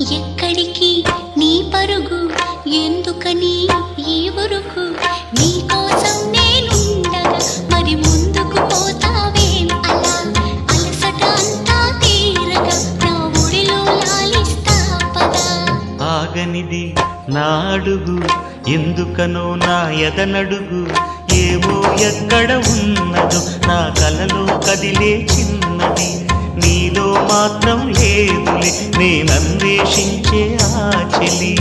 ఎక్కడికి నీ పరుగు, ఎందుకని ఈ ఉరుకు? నీ కోసం నేనుండగా మరి ముందుకు పోతావేం అలా? అలసట అంతా తీరగా నా ఒడిలో లాలిస్తా పదా. ఆగనిది నా అడుగు, ఎందుకనో నా ఎదనడుగు. ఏవో ఎక్కడ ఉన్నదో నా కలలో కదిలే చిన్నది. నీలో మాత్రం లేదులే నేనన్వేషించే ఆ చెలి.